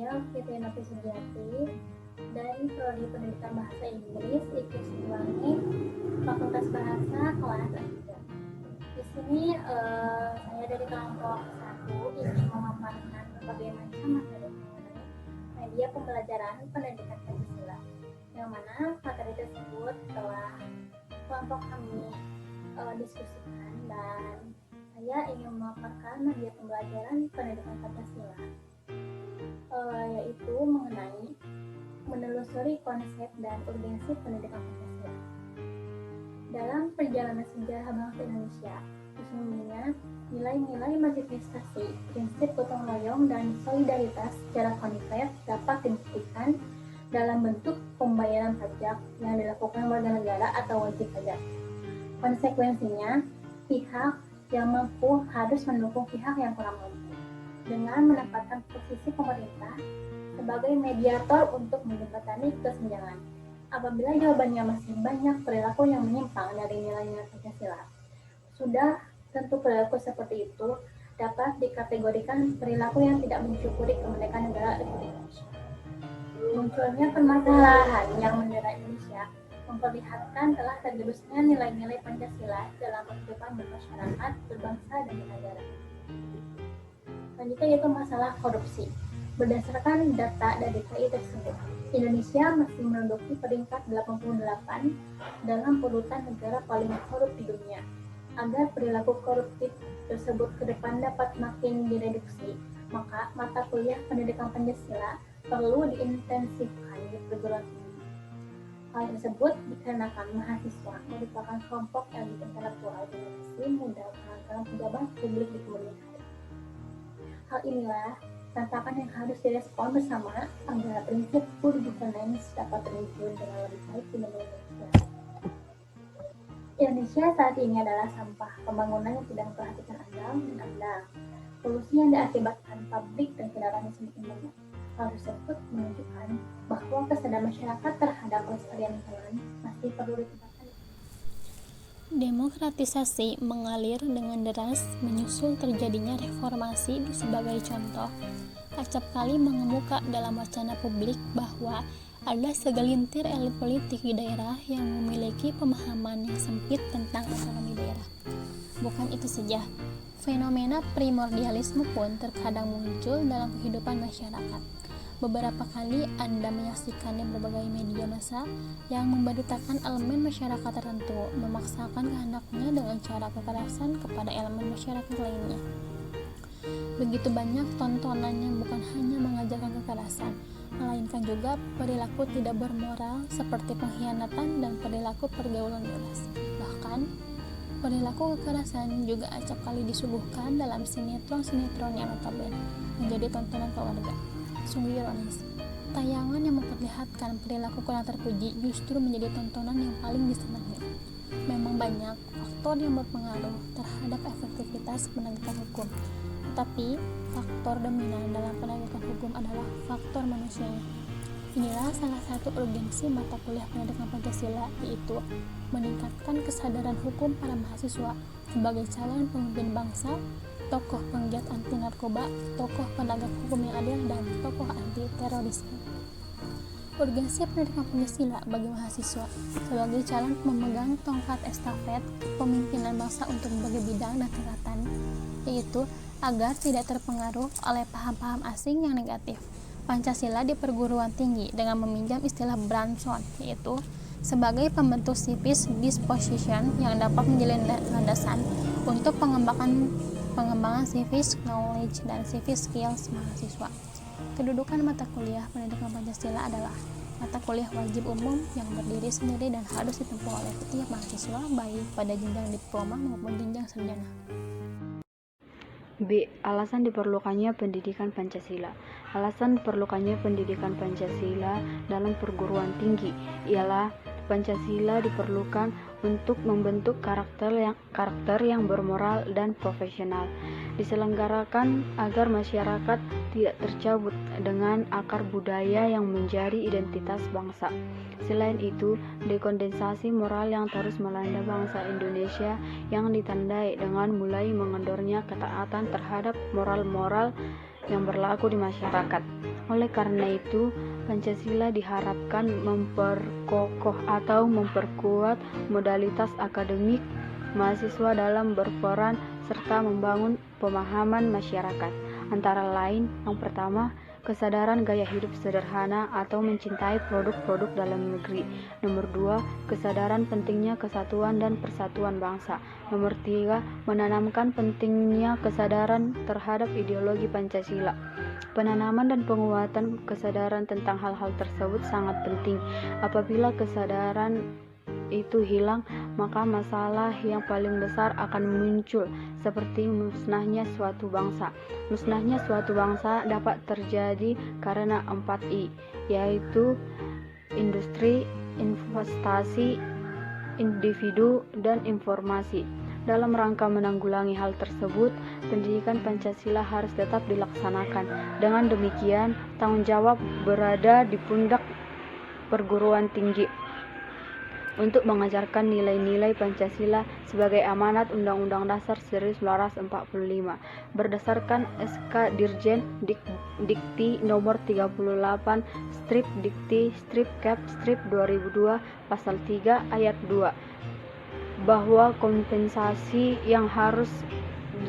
Saya Fitriana Sugiati dari Prodi Pendidikan Bahasa Inggris IKIP Siliwangi, Fakultas Bahasa kelas A3. Di sini saya dari kelompok 1 ingin memaparkan berbagai macam materi mengenai media pembelajaran pendidikan Pancasila, yang mana materi tersebut telah kelompok kami diskusikan, dan saya ingin memaparkan media pembelajaran pendidikan Pancasila, yaitu mengenai menelusuri konsep dan urgensi pendidikan Pancasila. Dalam perjalanan sejarah bangsa Indonesia, sesungguhnya nilai-nilai manifestasi prinsip gotong royong dan solidaritas secara konkret dapat dibuktikan dalam bentuk pembayaran pajak yang dilakukan warga negara atau wajib pajak. Konsekuensinya, pihak yang mampu harus mendukung pihak yang kurang mampu dengan menempatkan posisi pemerintah sebagai mediator untuk menjembatani kesenjangan. Apabila jawabannya masih banyak perilaku yang menyimpang dari nilai-nilai Pancasila, sudah tentu perilaku seperti itu dapat dikategorikan perilaku yang tidak mensyukuri kemerdekaan negara Republik Indonesia. Munculnya permasalahan yang mendera Indonesia memperlihatkan telah tergerusnya nilai-nilai Pancasila dalam kehidupan bermasyarakat, berbangsa, dan bernegara. Selanjutnya yaitu masalah korupsi. Berdasarkan data dari KI tersebut, Indonesia masih menduduki peringkat 88 dalam urutan negara paling korup di dunia. Agar perilaku koruptif tersebut ke depan dapat makin direduksi, maka mata kuliah pendidikan Pancasila perlu diintensifkan di perguruan tinggi. Hal tersebut dikarenakan mahasiswa merupakan kelompok elit intelektual generasi muda dalam pejabat publik di kemudian hari. Hal inilah tantangan yang harus direspon bersama agar prinsip good governance dapat terwujud dengan lebih baik di Indonesia. Indonesia saat ini adalah sampah pembangunan yang tidak memperhatikan andal dan andal. Polusi yang diakibatkan pabrik dan kendaraan yang semakin banyak. Hal tersebut menunjukkan bahwa kesadaran masyarakat terhadap kelestarian lingkungan masih perlu ditingkatkan. Demokratisasi mengalir dengan deras menyusul terjadinya reformasi. Sebagai contoh, acap kali mengemuka dalam wacana publik bahwa ada segelintir elit politik di daerah yang memiliki pemahaman yang sempit tentang otonomi daerah. Bukan itu saja, fenomena primordialisme pun terkadang muncul dalam kehidupan masyarakat. Beberapa kali Anda menyaksikan di berbagai media massa yang memberitakan elemen masyarakat tertentu memaksakan kehendaknya dengan cara kekerasan kepada elemen masyarakat lainnya. Begitu banyak tontonan yang bukan hanya mengajarkan kekerasan, melainkan juga perilaku tidak bermoral seperti pengkhianatan dan perilaku pergaulan bebas. Bahkan, perilaku kekerasan juga acap kali disuguhkan dalam sinetron-sinetron yang notabene menjadi tontonan keluarga. Sungguh ironis, tayangan yang memperlihatkan perilaku kurang terpuji justru menjadi tontonan yang paling disenangi. Memang banyak faktor yang berpengaruh terhadap efektivitas penegakan hukum, tetapi faktor dominan dalam penegakan hukum adalah faktor manusianya. Inilah salah satu urgensi mata kuliah pendidikan Pancasila, yaitu meningkatkan kesadaran hukum para mahasiswa sebagai calon pemimpin bangsa, tokoh penggiat anti narkoba, tokoh penegak hukum yang adil, dan tokoh anti terorisme. Urgensi pendidikan Pancasila bagi mahasiswa sebagai calon memegang tongkat estafet pemimpinan bangsa untuk berbagai bidang dan tingkatan, yaitu agar tidak terpengaruh oleh paham-paham asing yang negatif. Pancasila di perguruan tinggi dengan meminjam istilah Branson, yaitu sebagai pembentuk civic disposition yang dapat menjadi landasan untuk pengembangan civic knowledge dan civic skills mahasiswa. Kedudukan mata kuliah pendidikan Pancasila adalah mata kuliah wajib umum yang berdiri sendiri dan harus ditempuh oleh setiap mahasiswa baik pada jenjang diploma maupun jenjang sarjana. B. Alasan diperlukannya pendidikan Pancasila. Alasan diperlukannya pendidikan Pancasila dalam perguruan tinggi ialah Pancasila diperlukan untuk membentuk karakter yang bermoral dan profesional, diselenggarakan agar masyarakat tidak tercabut dengan akar budaya yang menjadi identitas bangsa. Selain itu, dekondensasi moral yang terus melanda bangsa Indonesia yang ditandai dengan mulai mengendornya ketaatan terhadap moral-moral yang berlaku di masyarakat. Oleh karena itu, Pancasila diharapkan memperkokoh atau memperkuat modalitas akademik mahasiswa dalam berperan serta membangun pemahaman masyarakat. Antara lain, yang pertama, kesadaran gaya hidup sederhana atau mencintai produk-produk dalam negeri. Nomor 2, kesadaran pentingnya kesatuan dan persatuan bangsa. Nomor 3, menanamkan pentingnya kesadaran terhadap ideologi Pancasila. Penanaman dan penguatan kesadaran tentang hal-hal tersebut sangat penting. Apabila kesadaran itu hilang, maka masalah yang paling besar akan muncul, seperti musnahnya suatu bangsa. Musnahnya suatu bangsa dapat terjadi karena 4I, yaitu industri, investasi, individu, dan informasi. Dalam rangka menanggulangi hal tersebut, pendidikan Pancasila harus tetap dilaksanakan. Dengan demikian, tanggung jawab berada di pundak perguruan tinggi untuk mengajarkan nilai-nilai Pancasila sebagai amanat Undang-Undang Dasar 1945 berdasarkan SK Dirjen Dikti nomor 38 strip Dikti strip Cap strip 2002 pasal 3 ayat 2 bahwa kompensasi yang harus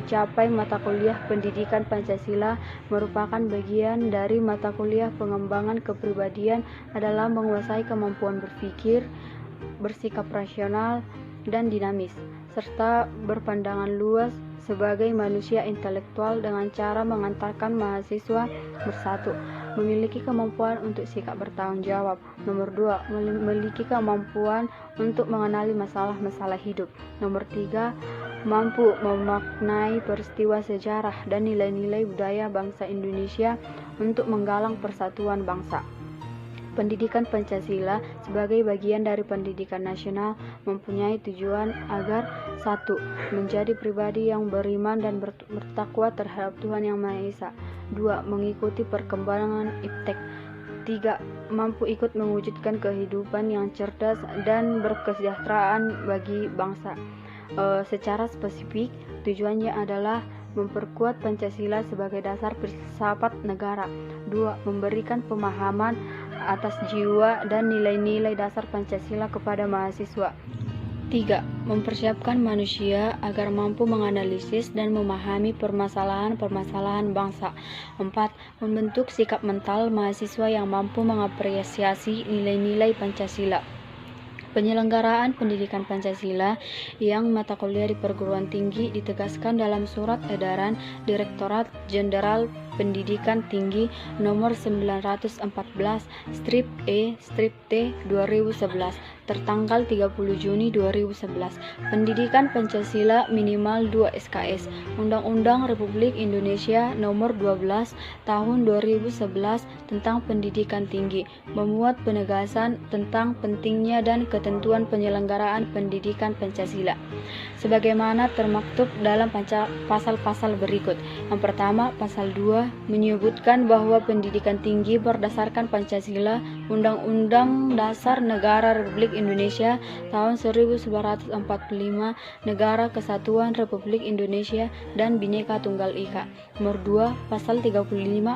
dicapai mata kuliah pendidikan Pancasila merupakan bagian dari mata kuliah pengembangan kepribadian adalah menguasai kemampuan berpikir, bersikap rasional dan dinamis, serta berpandangan luas sebagai manusia intelektual dengan cara mengantarkan mahasiswa bersatu, memiliki kemampuan untuk sikap bertanggung jawab. Nomor 2, memiliki kemampuan untuk mengenali masalah-masalah hidup. Nomor 3, mampu memaknai peristiwa sejarah dan nilai-nilai budaya bangsa Indonesia untuk menggalang persatuan bangsa. Pendidikan Pancasila sebagai bagian dari pendidikan nasional mempunyai tujuan agar 1. Menjadi pribadi yang beriman dan bertakwa terhadap Tuhan Yang Maha Esa. 2. Mengikuti perkembangan iptek. 3. Mampu ikut mewujudkan kehidupan yang cerdas dan berkesejahteraan bagi bangsa. Secara spesifik, tujuannya adalah memperkuat Pancasila sebagai dasar filsafat negara. 2. Memberikan pemahaman atas jiwa dan nilai-nilai dasar Pancasila kepada mahasiswa. 3. Mempersiapkan manusia agar mampu menganalisis dan memahami permasalahan-permasalahan bangsa. 4. Membentuk sikap mental mahasiswa yang mampu mengapresiasi nilai-nilai Pancasila. Penyelenggaraan pendidikan Pancasila yang mata kuliah di perguruan tinggi ditegaskan dalam Surat Edaran Direktorat Jenderal Pendidikan Tinggi nomor 914 strip E strip T 2011 tertanggal 30 Juni 2011. Pendidikan Pancasila minimal 2 SKS. Undang-Undang Republik Indonesia nomor 12 tahun 2011 tentang pendidikan tinggi memuat penegasan tentang pentingnya dan ketentuan penyelenggaraan pendidikan Pancasila sebagaimana termaktub dalam pasal-pasal berikut. Yang pertama, pasal 2 menyebutkan bahwa pendidikan tinggi berdasarkan Pancasila, Undang-Undang Dasar Negara Republik Indonesia tahun 1945, Negara Kesatuan Republik Indonesia dan Bhinneka Tunggal Ika. Nomor 2, pasal 35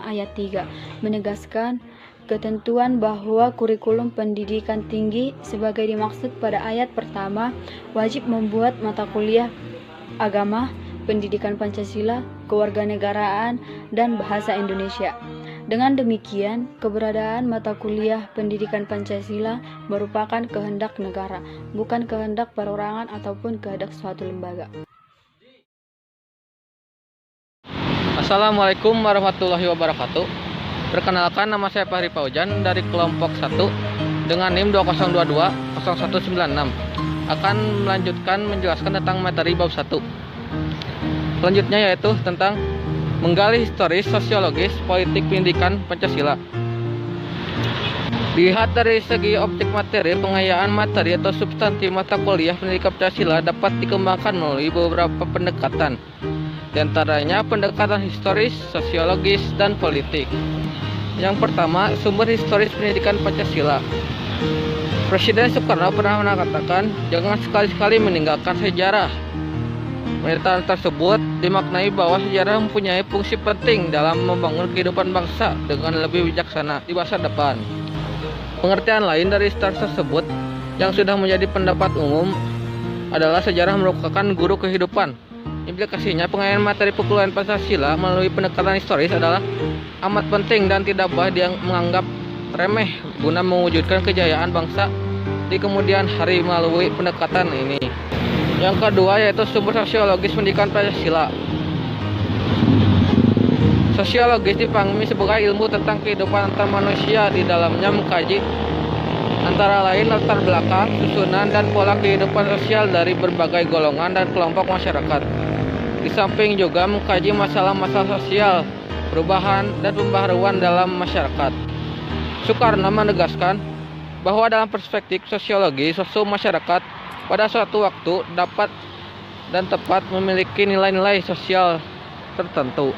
ayat 3 menegaskan ketentuan bahwa kurikulum pendidikan tinggi sebagai dimaksud pada ayat pertama wajib membuat mata kuliah agama, pendidikan Pancasila, kewarganegaraan, dan bahasa Indonesia. Dengan demikian, keberadaan mata kuliah pendidikan Pancasila merupakan kehendak negara, bukan kehendak perorangan ataupun kehendak suatu lembaga. Assalamualaikum warahmatullahi wabarakatuh. Perkenalkan, nama saya Fahri Paujan dari kelompok 1 dengan NIM 2022-0196 akan melanjutkan menjelaskan tentang materi bab 1. Selanjutnya yaitu tentang menggali historis, sosiologis, politik pendidikan Pancasila. Dilihat dari segi objek materi, pengayaan materi atau substansi mata kuliah pendidikan Pancasila dapat dikembangkan melalui beberapa pendekatan, di antaranya pendekatan historis, sosiologis, dan politik. Yang pertama, sumber historis pendidikan Pancasila. Presiden Soekarno pernah mengatakan, jangan sekali-sekali meninggalkan sejarah. Pernyataan tersebut dimaknai bahwa sejarah mempunyai fungsi penting dalam membangun kehidupan bangsa dengan lebih bijaksana di masa depan. Pengertian lain dari stars tersebut yang sudah menjadi pendapat umum adalah sejarah merupakan guru kehidupan. Implikasinya pengayaan materi perkuliahan Pancasila melalui pendekatan historis adalah amat penting dan tidak boleh menganggap remeh guna mewujudkan kejayaan bangsa di kemudian hari melalui pendekatan ini. Yang kedua yaitu sumber sosiologis pendidikan Pancasila. Sosiologis dipahami sebagai ilmu tentang kehidupan antar manusia, di dalamnya mengkaji antara lain latar belakang, susunan, dan pola kehidupan sosial dari berbagai golongan dan kelompok masyarakat. Di samping juga mengkaji masalah-masalah sosial, perubahan, dan pembaharuan dalam masyarakat. Soekarno menegaskan bahwa dalam perspektif sosiologi, sosial masyarakat pada suatu waktu dapat dan tepat memiliki nilai-nilai sosial tertentu.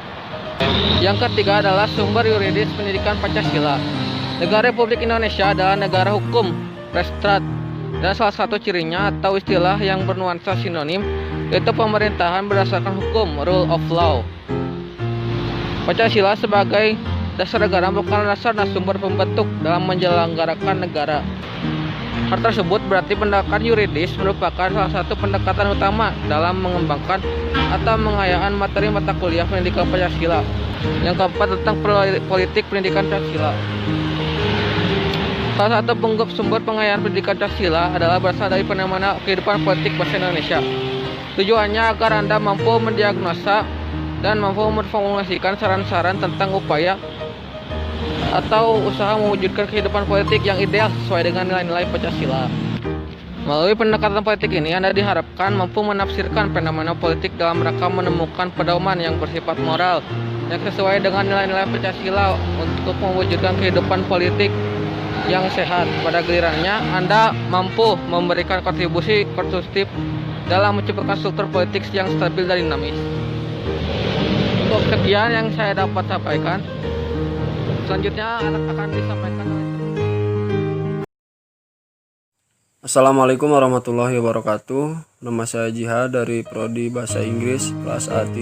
Yang ketiga adalah sumber yuridis pendidikan Pancasila. Negara Republik Indonesia adalah negara hukum, restrat, dan salah satu cirinya atau istilah yang bernuansa sinonim yaitu pemerintahan berdasarkan hukum, rule of law. Pancasila sebagai dasar negara merupakan dasar dan sumber pembentuk dalam menyelenggarakan negara. Hal tersebut berarti pendekatan yuridis merupakan salah satu pendekatan utama dalam mengembangkan atau pengayaan materi mata kuliah pendidikan Pancasila. Yang keempat tentang politik pendidikan Pancasila. Salah satu sumber pengayaan pendidikan Pancasila adalah berasal dari fenomena kehidupan politik bangsa Indonesia. Tujuannya agar Anda mampu mendiagnosa dan mampu memformulasikan saran-saran tentang upaya atau usaha mewujudkan kehidupan politik yang ideal sesuai dengan nilai-nilai Pancasila. Melalui pendekatan politik ini, Anda diharapkan mampu menafsirkan fenomena politik dalam rangka menemukan pedoman yang bersifat moral yang sesuai dengan nilai-nilai Pancasila untuk mewujudkan kehidupan politik yang sehat. Pada gilirannya, Anda mampu memberikan kontribusi konstruktif dalam menciptakan struktur politik yang stabil dan dinamis. Untuk sekian yang saya dapat sampaikan. Selanjutnya akan disampaikan oleh Assalamualaikum warahmatullahi wabarakatuh. Nama saya Jihad dari Prodi Bahasa Inggris kelas A3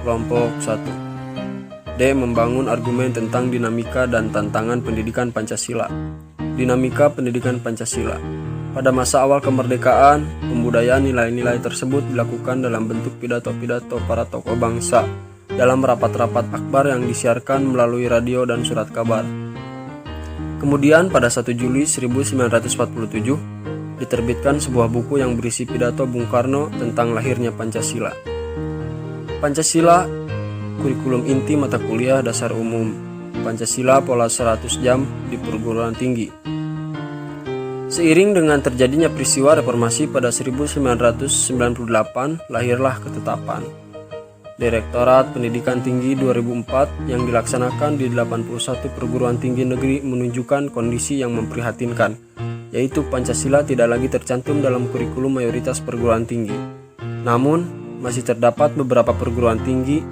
kelompok 1. D. Membangun argumen tentang dinamika dan tantangan pendidikan Pancasila. Dinamika pendidikan Pancasila. Pada masa awal kemerdekaan, pembudayaan nilai-nilai tersebut dilakukan dalam bentuk pidato-pidato para tokoh bangsa dalam rapat-rapat akbar yang disiarkan melalui radio dan surat kabar. Kemudian pada 1 Juli 1947 diterbitkan sebuah buku yang berisi pidato Bung Karno tentang lahirnya Pancasila. Pancasila, kurikulum inti mata kuliah dasar umum. Pancasila pola 100 jam di perguruan tinggi. Seiring dengan terjadinya peristiwa reformasi pada 1998, lahirlah ketetapan Direktorat Pendidikan Tinggi 2004 yang dilaksanakan di 81 perguruan tinggi negeri menunjukkan kondisi yang memprihatinkan, yaitu Pancasila tidak lagi tercantum dalam kurikulum mayoritas perguruan tinggi. Namun, masih terdapat beberapa perguruan tinggi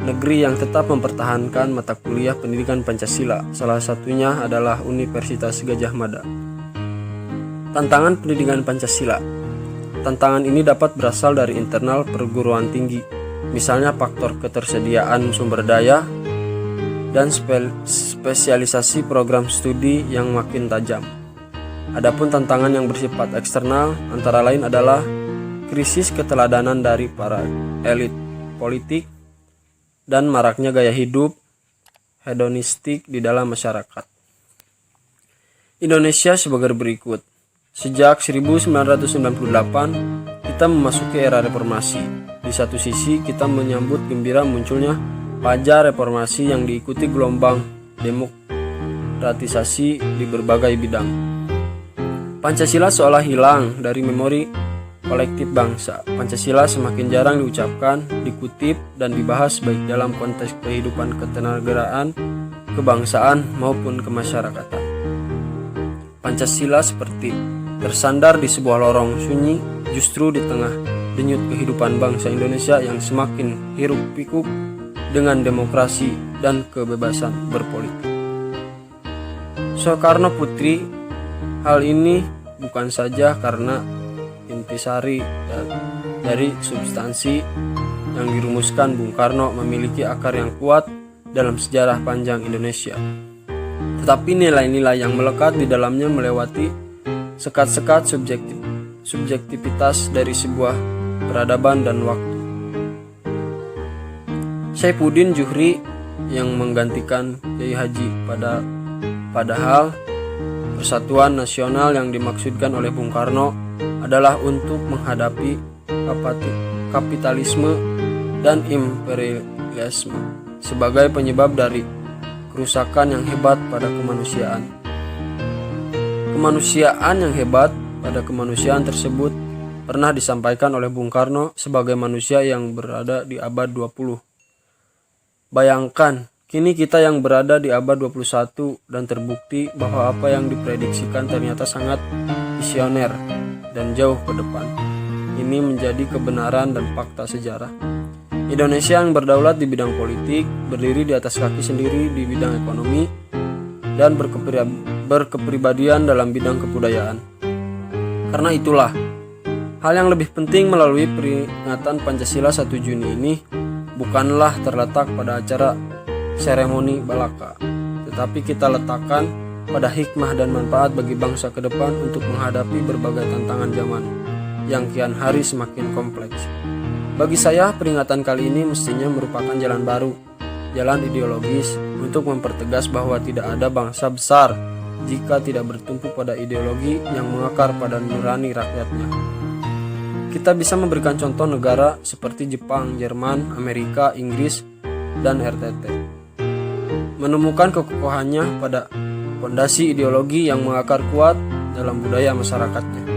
negeri yang tetap mempertahankan mata kuliah pendidikan Pancasila. Salah satunya adalah Universitas Gadjah Mada. Tantangan pendidikan Pancasila. Tantangan ini dapat berasal dari internal perguruan tinggi, misalnya faktor ketersediaan sumber daya dan spesialisasi program studi yang makin tajam. Adapun tantangan yang bersifat eksternal antara lain adalah krisis keteladanan dari para elit politik dan maraknya gaya hidup hedonistik di dalam masyarakat. Indonesia sebagai berikut. Sejak 1998 kita memasuki era reformasi. Di satu sisi kita menyambut gembira munculnya fajar reformasi yang diikuti gelombang demokratisasi di berbagai bidang. Pancasila seolah hilang dari memori kolektif bangsa. Pancasila semakin jarang diucapkan, dikutip, dan dibahas baik dalam konteks kehidupan ketenagaraan, kebangsaan, maupun kemasyarakatan. Pancasila seperti tersandar di sebuah lorong sunyi justru di tengah denyut kehidupan bangsa Indonesia yang semakin hiruk-pikuk dengan demokrasi dan kebebasan berpolitik. Soekarno Putri, hal ini bukan saja karena intisari dari substansi yang dirumuskan Bung Karno memiliki akar yang kuat dalam sejarah panjang Indonesia. Tetapi nilai-nilai yang melekat di dalamnya melewati sekat-sekat subjektivitas dari sebuah peradaban dan waktu. Saifuddin Zuhri yang menggantikan Kiai Haji padahal Persatuan Nasional yang dimaksudkan oleh Bung Karno adalah untuk menghadapi kapitalisme dan imperialisme sebagai penyebab dari kerusakan yang hebat pada kemanusiaan. Kemanusiaan yang hebat pada kemanusiaan tersebut pernah disampaikan oleh Bung Karno sebagai manusia yang berada di abad 20. Bayangkan, kini kita yang berada di abad 21 dan terbukti bahwa apa yang diprediksikan ternyata sangat visioner dan jauh ke depan. Ini menjadi kebenaran dan fakta sejarah. Indonesia yang berdaulat di bidang politik, berdiri di atas kaki sendiri di bidang ekonomi, dan berkepribadian dalam bidang kebudayaan. Karena itulah, hal yang lebih penting melalui peringatan Pancasila 1 Juni ini bukanlah terletak pada acara seremoni balaka, tetapi kita letakkan pada hikmah dan manfaat bagi bangsa ke depan untuk menghadapi berbagai tantangan zaman yang kian hari semakin kompleks. Bagi saya, peringatan kali ini mestinya merupakan jalan baru, jalan ideologis untuk mempertegas bahwa tidak ada bangsa besar jika tidak bertumpu pada ideologi yang mengakar pada nurani rakyatnya. Kita bisa memberikan contoh negara seperti Jepang, Jerman, Amerika, Inggris, dan RTT. Menemukan kekokohannya pada fondasi ideologi yang mengakar kuat dalam budaya masyarakatnya.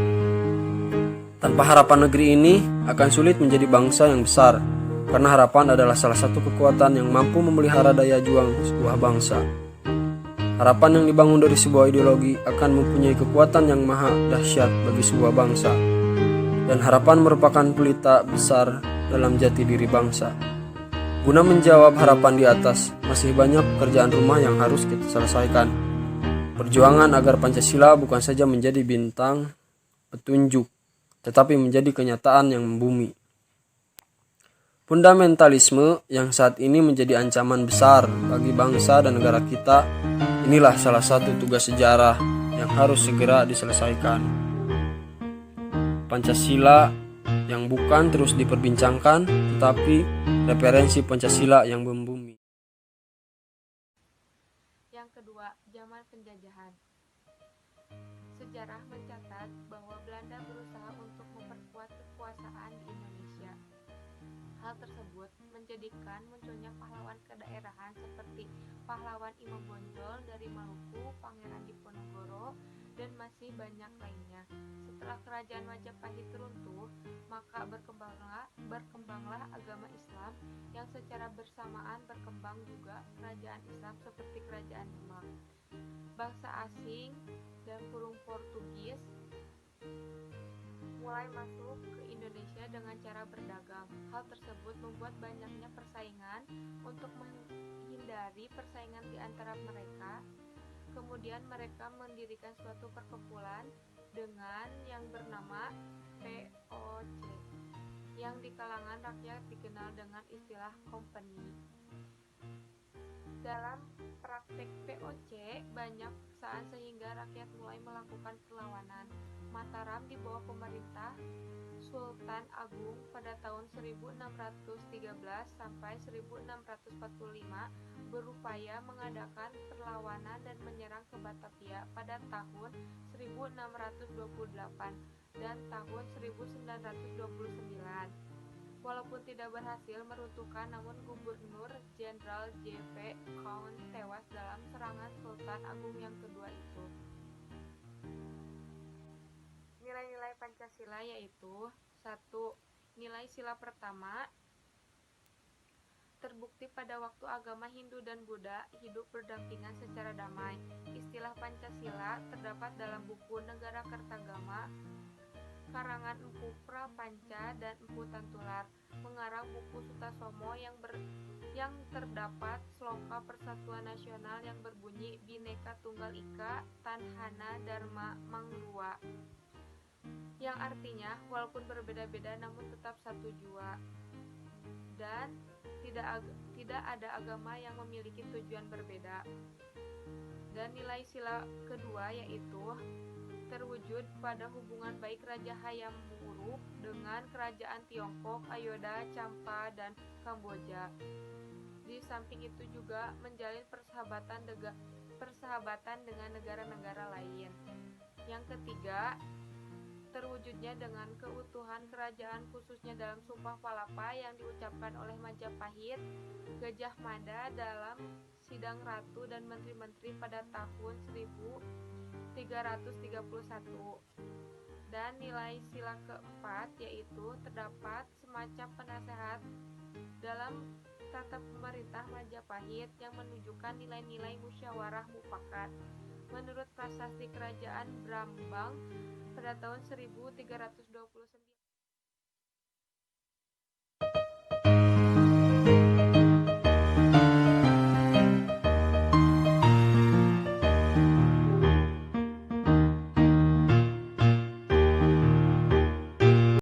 Tanpa harapan negeri ini akan sulit menjadi bangsa yang besar, karena harapan adalah salah satu kekuatan yang mampu memelihara daya juang sebuah bangsa. Harapan yang dibangun dari sebuah ideologi akan mempunyai kekuatan yang maha dahsyat bagi sebuah bangsa. Dan harapan merupakan pelita besar dalam jati diri bangsa. Guna menjawab harapan di atas, masih banyak pekerjaan rumah yang harus kita selesaikan. Perjuangan agar Pancasila bukan saja menjadi bintang petunjuk, tetapi menjadi kenyataan yang membumi. Fundamentalisme yang saat ini menjadi ancaman besar bagi bangsa dan negara kita, inilah salah satu tugas sejarah yang harus segera diselesaikan. Pancasila yang bukan terus diperbincangkan, tetapi referensi Pancasila yang membumi. Yang kedua, zaman penjajahan. Sejarah mencatat bahwa Belanda berusaha untuk memperkuat kekuasaan di Indonesia. Hal tersebut menjadikan munculnya pahlawan kedaerahan seperti pahlawan Imam Bonjol dari Maluku, Pangeran Diponegoro, dan masih banyak lainnya. Setelah kerajaan Majapahit runtuh, maka berkembanglah agama Islam yang secara bersamaan berkembang juga kerajaan Islam seperti kerajaan Demak. Bangsa asing dan Portugis mulai masuk ke Indonesia dengan cara berdagang. Hal tersebut membuat banyaknya persaingan. Untuk menghindari persaingan di antara mereka, kemudian mereka mendirikan suatu perkumpulan dengan yang bernama POC, yang di kalangan rakyat dikenal dengan istilah company. Dalam praktek POC banyak paksaan sehingga rakyat mulai melakukan perlawanan. Mataram di bawah pemerintah Sultan Agung pada tahun 1613 sampai 1645 berupaya mengadakan perlawanan dan menyerang ke Batavia pada tahun 1628 dan tahun 1929. Walaupun tidak berhasil meruntuhkan, namun Gubernur Jenderal J.P. Count tewas dalam serangan Sultan Agung yang kedua itu. Nilai-nilai Pancasila yaitu 1. Nilai sila pertama, terbukti pada waktu agama Hindu dan Buddha hidup berdampingan secara damai. Istilah Pancasila terdapat dalam buku Negara Kertagama karangan Empu Prapanca dan Empu Tantular. Mengarang buku Sutasomo yang terdapat sloka Persatuan Nasional yang berbunyi Bhinneka Tunggal Ika Tanhana Dharma Mangrua, yang artinya walaupun berbeda-beda namun tetap satu jua. dan tidak ada agama yang memiliki tujuan berbeda. Dan nilai sila kedua yaitu terwujud pada hubungan baik Raja Hayam Wuruk dengan kerajaan Tiongkok, Ayodhya, Champa, dan Kamboja. Di samping itu juga menjalin persahabatan dengan negara-negara lain. Yang ketiga, terwujudnya dengan keutuhan kerajaan khususnya dalam Sumpah Palapa yang diucapkan oleh Majapahit, Gajah Mada dalam sidang ratu dan menteri-menteri pada tahun 1331. Dan nilai sila keempat yaitu terdapat semacam penasehat dalam tata pemerintah Majapahit yang menunjukkan nilai-nilai musyawarah mufakat. Menurut prasasti kerajaan Brambang pada tahun 1329